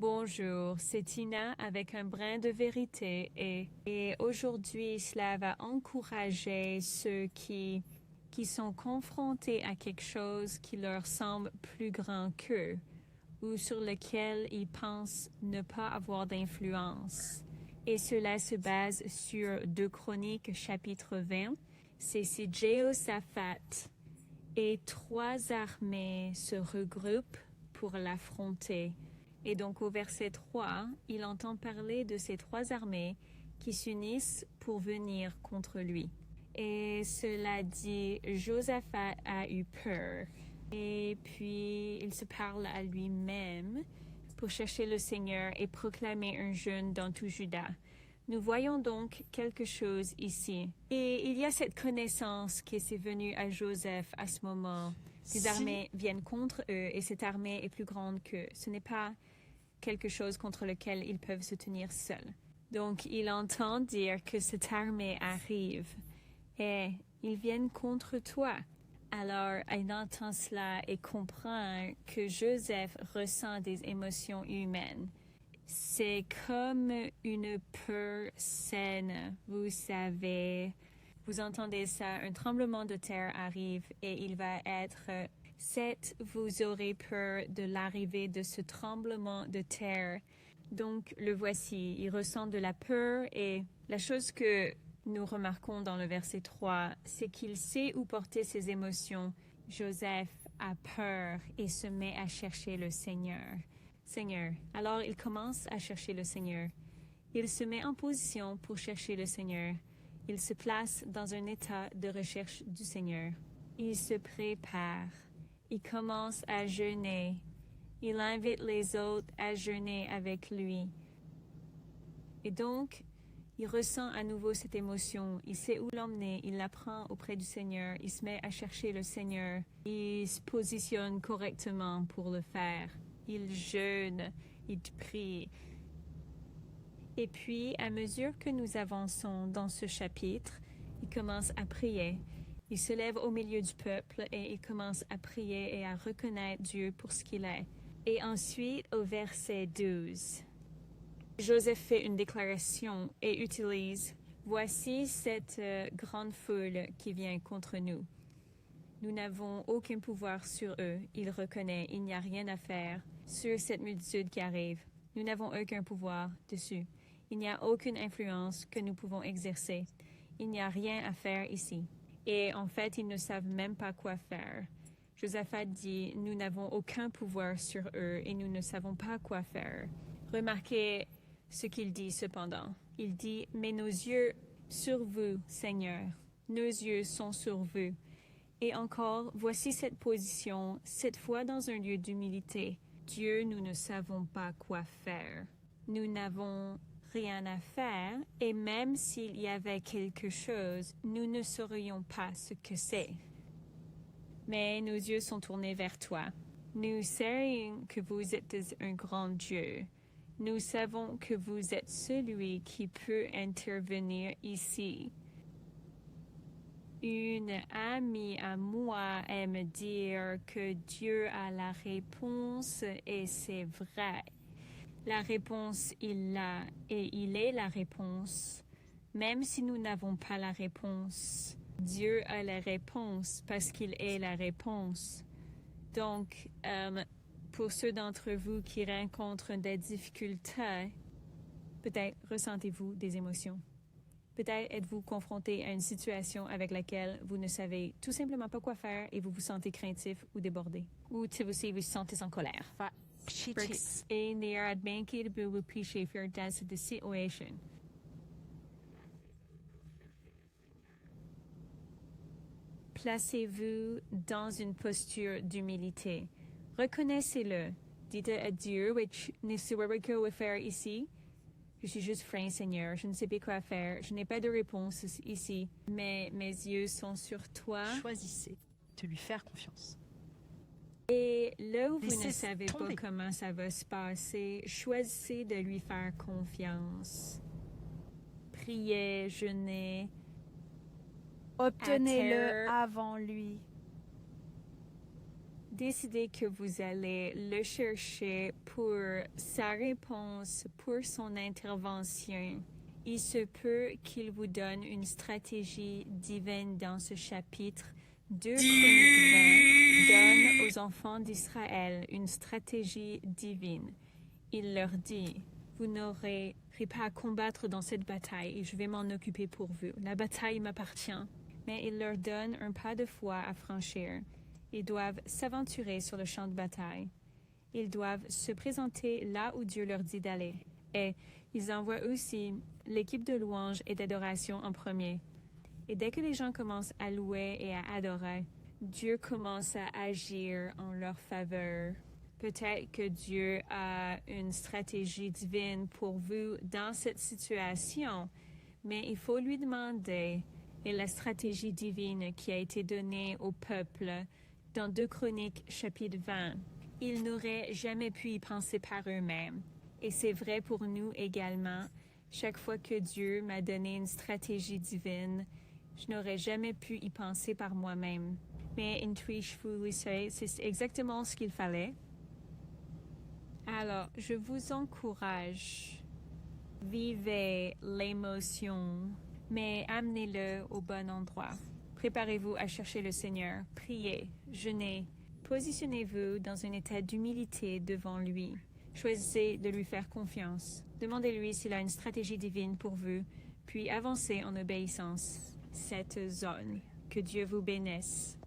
Bonjour, c'est Tina avec un brin de vérité et aujourd'hui cela va encourager ceux qui sont confrontés à quelque chose qui leur semble plus grand qu'eux ou sur lequel ils pensent ne pas avoir d'influence. Et cela se base sur 2 Chroniques chapitre 20. C'est si Jéhoshaphat et 3 armées se regroupent pour l'affronter. Et donc au verset 3, il entend parler de ces 3 armées qui s'unissent pour venir contre lui. Et cela dit, Josaphat a eu peur. Et puis il se parle à lui-même pour chercher le Seigneur et proclamer un jeûne dans tout Juda. Nous voyons donc quelque chose ici. Et il y a cette connaissance qui s'est venue à Joseph à ce moment. Des armées viennent contre eux et cette armée est plus grande qu'eux. Ce n'est pas quelque chose contre lequel ils peuvent se tenir seuls. Donc, il entend dire que cette armée arrive et ils viennent contre toi. Alors, il entend cela et comprend que Joseph ressent des émotions humaines. C'est comme une peur saine, vous savez. Vous entendez ça, un tremblement de terre arrive et il va être 7, vous aurez peur de l'arrivée de ce tremblement de terre. Donc, le voici, il ressent de la peur et la chose que nous remarquons dans le verset 3, c'est qu'il sait où porter ses émotions. Joseph a peur et se met à chercher le Seigneur. Alors il commence à chercher le Seigneur. Il se met en position pour chercher le Seigneur. Il se place dans un état de recherche du Seigneur. Il se prépare. Il commence à jeûner. Il invite les autres à jeûner avec lui. Et donc, il ressent à nouveau cette émotion. Il sait où l'emmener. Il la prend auprès du Seigneur. Il se met à chercher le Seigneur. Il se positionne correctement pour le faire. Il jeûne. Il prie. Et puis, à mesure que nous avançons dans ce chapitre, il commence à prier. Il se lève au milieu du peuple et il commence à prier et à reconnaître Dieu pour ce qu'il est. Et ensuite, au verset 12, Joseph fait une déclaration et utilise « Voici cette grande foule qui vient contre nous. Nous n'avons aucun pouvoir sur eux. » Il reconnaît, il n'y a rien à faire sur cette multitude qui arrive. Nous n'avons aucun pouvoir dessus. Il n'y a aucune influence que nous pouvons exercer. Il n'y a rien à faire ici. Et en fait, ils ne savent même pas quoi faire. Josaphat dit, nous n'avons aucun pouvoir sur eux et nous ne savons pas quoi faire. Remarquez ce qu'il dit cependant. Il dit, mais nos yeux sur vous, Seigneur. Nos yeux sont sur vous. Et encore, voici cette position, cette fois dans un lieu d'humilité. Dieu, nous ne savons pas quoi faire. Nous n'avons rien à faire, et même s'il y avait quelque chose, nous ne saurions pas ce que c'est. Mais nos yeux sont tournés vers toi. Nous savons que vous êtes un grand Dieu. Nous savons que vous êtes celui qui peut intervenir ici. Une amie à moi aime dire que Dieu a la réponse et c'est vrai. La réponse, il l'a et il est la réponse. Même si nous n'avons pas la réponse, Dieu a la réponse parce qu'il est la réponse. Donc, pour ceux d'entre vous qui rencontrent des difficultés, peut-être ressentez-vous des émotions. Peut-être êtes-vous confronté à une situation avec laquelle vous ne savez tout simplement pas quoi faire et vous vous sentez craintif ou débordé. Ou si vous vous sentez en colère. Et ni ar adbenki de bu piché faire dans cette situation. Placez-vous dans une posture d'humilité. Reconnaissez-le. Dites à Dieu, je ne sais pas quoi faire ici. Je suis juste frein, Seigneur. Je ne sais pas quoi faire. Je n'ai pas de réponse ici. Mais mes yeux sont sur toi. Choisissez de lui faire confiance. Et là où vous Laissez ne savez tomber. pas comment ça va se passer, choisissez de lui faire confiance. Priez, jeûnez. Obtenez-le terre. avant lui. décidez que vous allez le chercher pour sa réponse, pour son intervention. Il se peut qu'il vous donne une stratégie divine dans ce chapitre. 2 Chroniques 20 donne aux enfants d'Israël une stratégie divine. Il leur dit, vous n'aurez pas à combattre dans cette bataille et je vais m'en occuper pour vous. La bataille m'appartient. Mais il leur donne un pas de foi à franchir. Ils doivent s'aventurer sur le champ de bataille. Ils doivent se présenter là où Dieu leur dit d'aller. Et ils envoient aussi l'équipe de louange et d'adoration en premier. Et dès que les gens commencent à louer et à adorer, Dieu commence à agir en leur faveur. Peut-être que Dieu a une stratégie divine pour vous dans cette situation, mais il faut lui demander et la stratégie divine qui a été donnée au peuple dans 2 Chroniques chapitre 20. Ils n'auraient jamais pu y penser par eux-mêmes. Et c'est vrai pour nous également. Chaque fois que Dieu m'a donné une stratégie divine, je n'aurais jamais pu y penser par moi-même. Mais c'est exactement ce qu'il fallait. Alors, je vous encourage. Vivez l'émotion, mais amenez-le au bon endroit. Préparez-vous à chercher le Seigneur. Priez, jeûnez. Positionnez-vous dans un état d'humilité devant lui. Choisissez de lui faire confiance. Demandez-lui s'il a une stratégie divine pour vous, puis avancez en obéissance. Cette zone. Que Dieu vous bénisse.